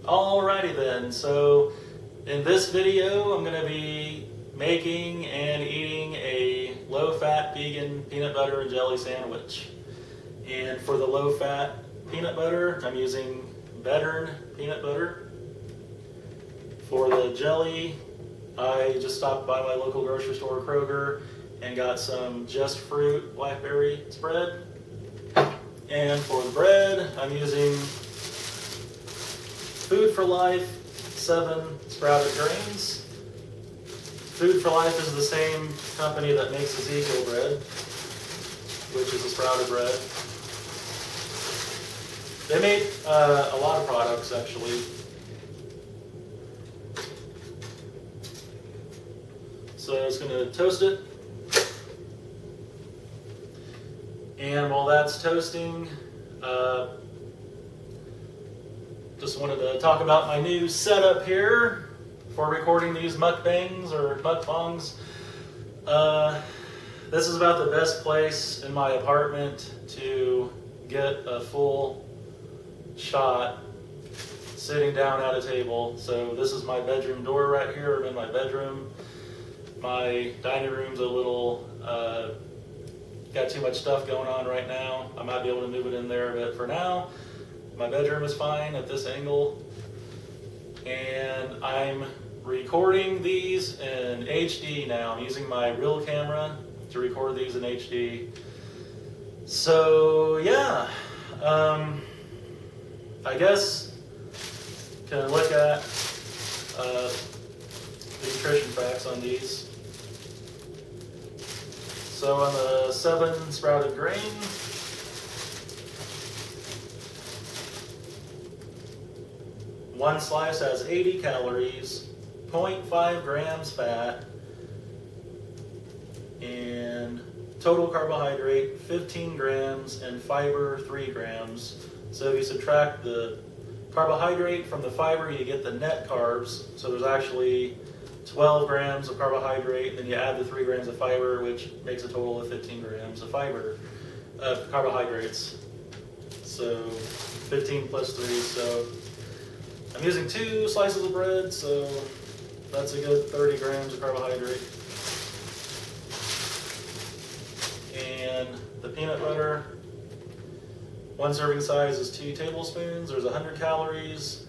Alrighty then, so in this video I'm going to be making and eating a low-fat vegan peanut butter and jelly sandwich. And for the low-fat peanut butter, I'm using Veteran peanut butter. For the jelly, I just stopped by my local grocery store, Kroger, and got some Just Fruit blackberry spread. And for the bread, I'm using Food for Life 7 sprouted grains. Food for Life is the same company that makes Ezekiel bread, which is a sprouted bread. They make a lot of products, actually. So I'm just going to toast it. And while that's toasting, just wanted to talk about my new setup here for recording these mukbangs or mukbangs. This is about the best place in my apartment to get a full shot sitting down at a table. So this is my bedroom door right here. I'm in my bedroom. My dining room's a little, got too much stuff going on right now. I might be able to move it in there, but for now, my bedroom is fine at this angle. And I'm recording these in HD now. I'm using my real camera to record these in HD. So yeah, I guess can look at the nutrition facts on these. So on the 7 sprouted grain, one slice has 80 calories, 0.5 grams fat, and total carbohydrate 15 grams and fiber 3 grams. So if you subtract the carbohydrate from the fiber, you get the net carbs. So there's actually 12 grams of carbohydrate, and then you add the 3 grams of fiber, which makes a total of 15 grams of fiber, carbohydrates. So 15 plus 3, so I'm using 2 slices of bread, so that's a good 30 grams of carbohydrate. And the peanut butter, one serving size is 2 tablespoons. There's 100 calories,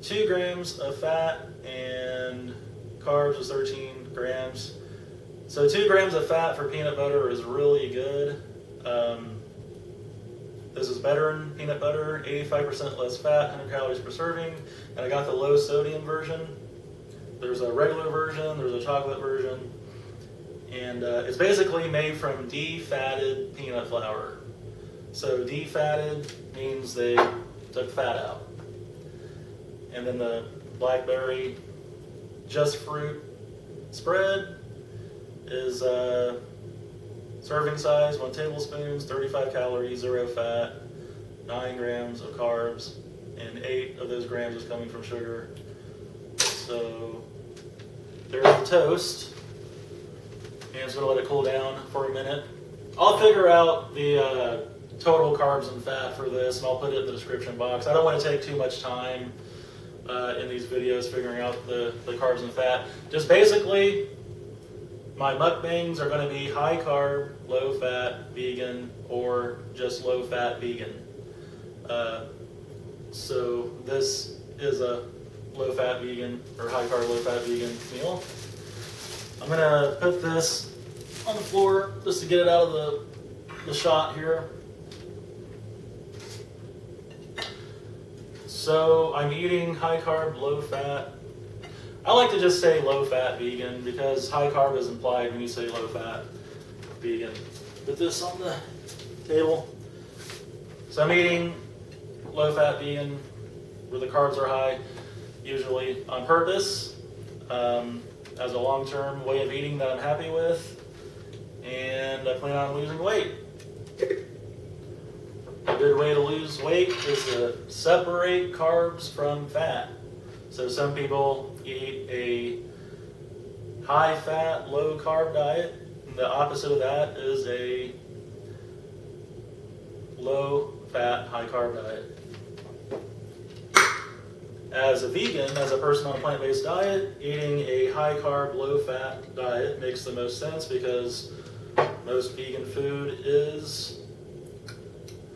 2 grams of fat, and carbs is 13 grams. So 2 grams of fat for peanut butter is really good. This is Veteran peanut butter, 85% less fat, 100 calories per serving. And I got the low sodium version. There's a regular version, there's a chocolate version. And it's basically made from defatted peanut flour. So defatted means they took fat out. And then the blackberry Just Fruit spread is serving size, 1 tablespoon, 35 calories, 0 fat, 9 grams of carbs, and 8 of those grams is coming from sugar. So there's the toast. And I'm just going to let it cool down for a minute. I'll figure out the total carbs and fat for this, and I'll put it in the description box. I don't want to take too much time in these videos figuring out the carbs and fat. Just basically, my mukbangs are going to be high carb, low fat, vegan, or just low fat vegan. So this is a low fat vegan or high carb, low fat vegan meal. I'm going to put this on the floor just to get it out of the shot here. So I'm eating high carb, low fat. I like to just say low fat vegan because high carb is implied when you say low fat vegan. Put this on the table. So I'm eating low fat vegan where the carbs are high, usually on purpose, as a long-term way of eating that I'm happy with, and I plan on losing weight. A good way to lose weight is to separate carbs from fat. So some people eat a high-fat, low-carb diet, and the opposite of that is a low-fat, high-carb diet. as a vegan, as a person on a plant-based diet, eating a high carb, low fat diet makes the most sense because most vegan food is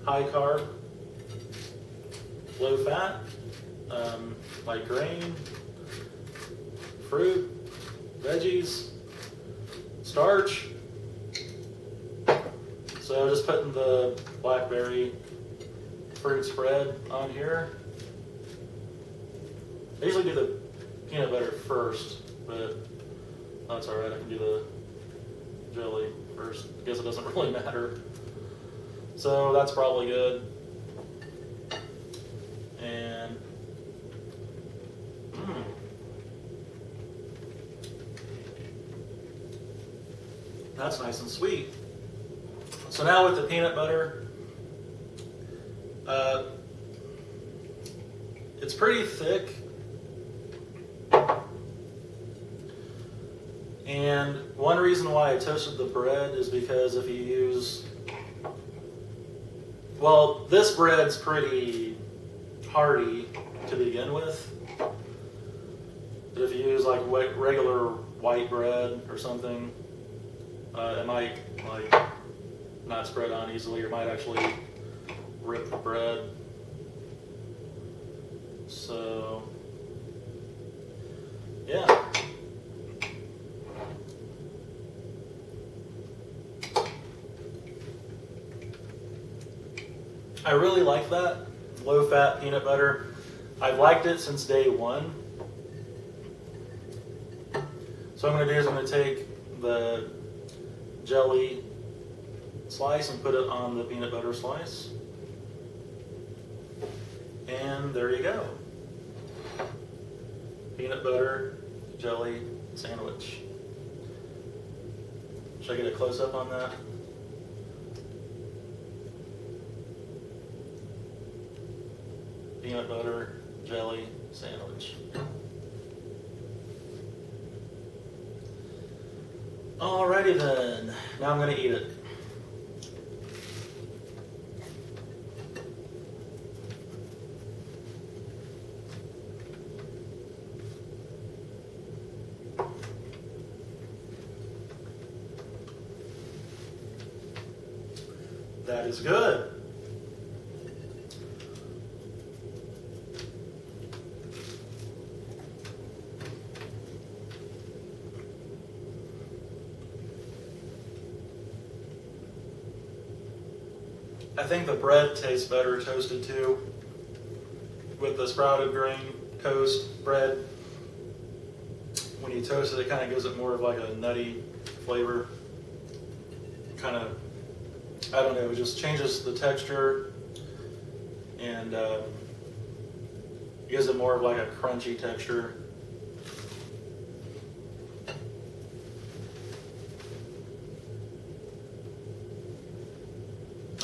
high carb, low fat, like grain, fruit, veggies, starch. So just putting the blackberry fruit spread on here. I usually do the peanut butter first, but that's alright, I can do the jelly first. I guess it doesn't really matter. So that's probably good. And that's nice and sweet. So now with the peanut butter, it's pretty thick. And one reason why I toasted the bread is because if you use, well, this bread's pretty hearty to begin with. But if you use like regular white bread or something, it might like not spread on easily, or might actually rip the bread. So, yeah. I really like that low-fat peanut butter. I've liked it since day one. So what I'm going to do is I'm going to take the jelly slice and put it on the peanut butter slice. And there you go. Peanut butter jelly sandwich. Should I get a close-up on that? Peanut butter jelly sandwich. Alrighty then, now I'm going to eat it. That is good. I think the bread tastes better toasted too, with the sprouted grain toast bread. When you toast it, it kind of gives it more of like a nutty flavor. Kind of, I don't know, it just changes the texture and gives it more of like a crunchy texture.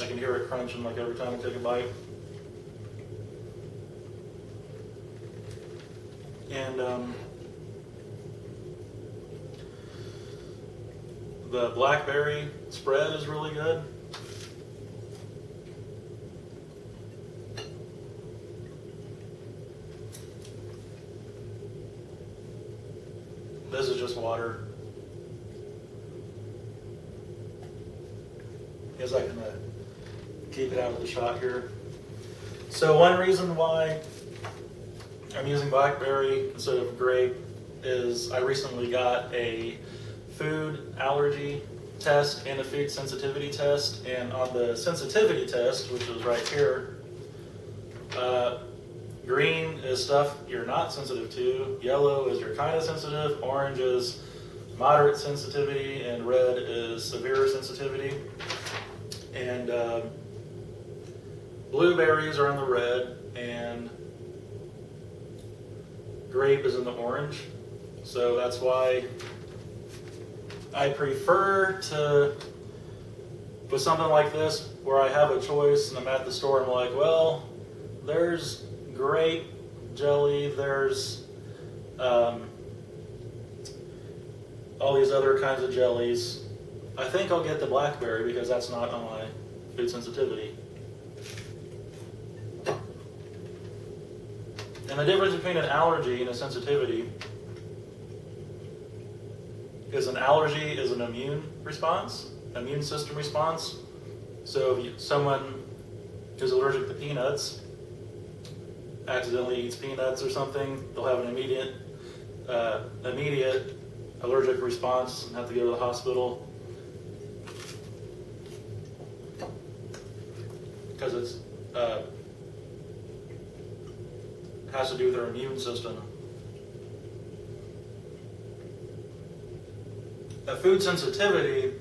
I can hear it crunching like every time I take a bite. And the blackberry spread is really good. This is just water. Guess I can keep it out of the shot here. So one reason why I'm using blackberry instead of grape is I recently got a food allergy test and a food sensitivity test, and on the sensitivity test, which is right here, green is stuff you're not sensitive to, yellow is you're kind of sensitive, orange is moderate sensitivity, and red is severe sensitivity. And blueberries are in the red, and grape is in the orange. So that's why I prefer to, with something like this, where I have a choice and I'm at the store and I'm like, well, there's grape jelly, there's all these other kinds of jellies. I think I'll get the blackberry because that's not on my food sensitivity. And the difference between an allergy and a sensitivity is an allergy is an immune system response. So if someone who's allergic to peanuts accidentally eats peanuts or something, they'll have an immediate allergic response and have to go to the hospital because it's has to do with their immune system. A food sensitivity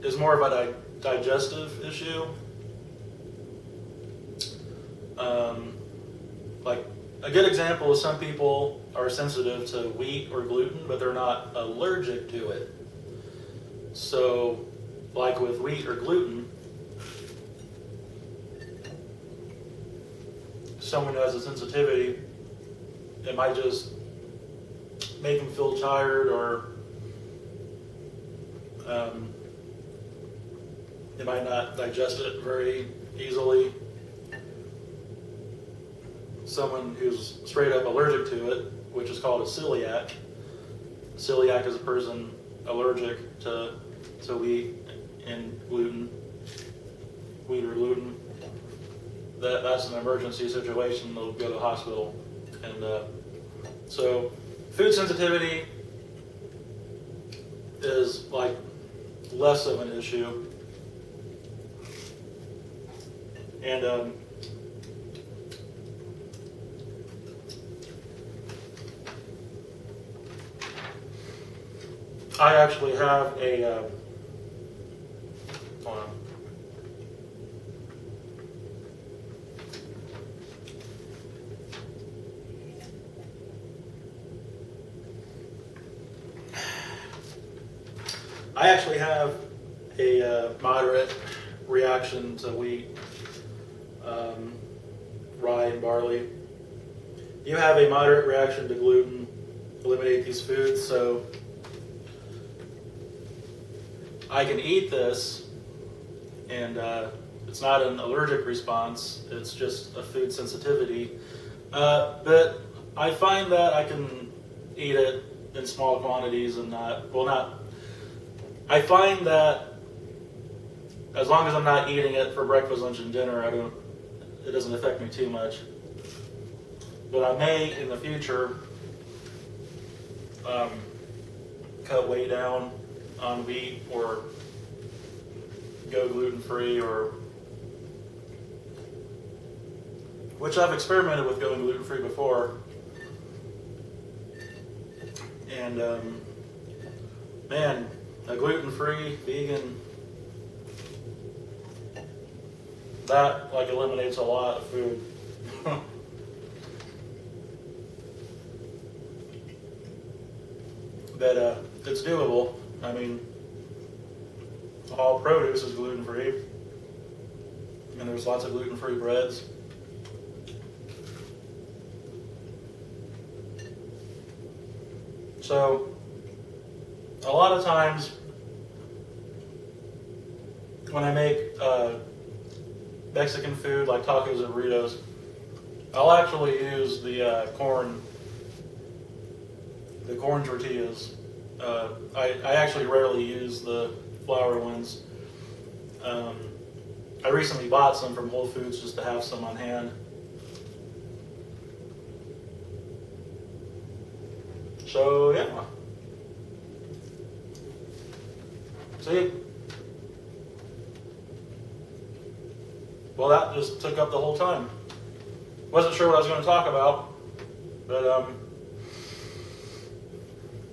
is more of a digestive issue. Like a good example is some people are sensitive to wheat or gluten, but they're not allergic to it. So, like with wheat or gluten, someone who has a sensitivity, it might just make them feel tired, or they might not digest it very easily. Someone who's straight up allergic to it, which is called a celiac. Celiac is a person allergic to wheat and gluten, wheat or gluten. That's an emergency situation. They'll go to the hospital. And so food sensitivity is like less of an issue. And I actually have a hold on. I actually have a moderate reaction to wheat, rye, and barley. You have a moderate reaction to gluten. Eliminate these foods, so I can eat this, and it's not an allergic response. It's just a food sensitivity. But I find that I can eat it in small quantities and I find that as long as I'm not eating it for breakfast, lunch, and dinner, it doesn't affect me too much. But I may, in the future, cut way down on wheat or go gluten-free, which I've experimented with going gluten-free before. And man, a gluten-free, vegan, that like eliminates a lot of food. But it's doable. I mean, all produce is gluten-free, and there's lots of gluten-free breads. So, a lot of times when I make Mexican food like tacos and burritos, I'll actually use the corn tortillas. I actually rarely use the flour ones. I recently bought some from Whole Foods just to have some on hand. So yeah. See? Well, that just took up the whole time. Wasn't sure what I was going to talk about, but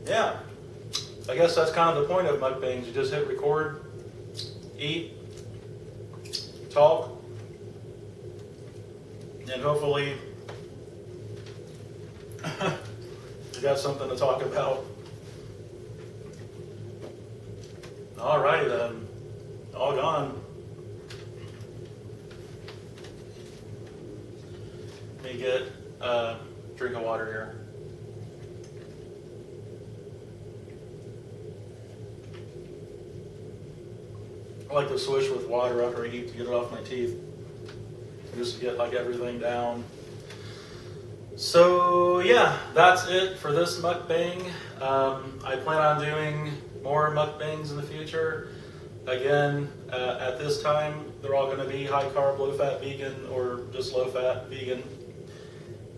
yeah. I guess that's kind of the point of mukbangs. You just hit record, eat, talk, and hopefully you got something to talk about. Alrighty then, all gone. Let me get a drink of water here. I like to swish with water after I eat to get it off my teeth. Just to get like everything down. So yeah, that's it for this mukbang. I plan on doing more mukbangs in the future. Again, at this time, they're all going to be high carb, low fat vegan, or just low fat vegan.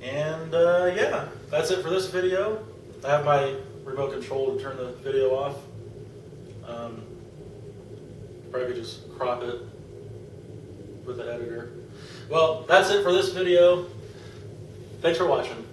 And yeah, that's it for this video. I have my remote control to turn the video off. Probably could just crop it with the editor. Well, that's it for this video. Thanks for watching.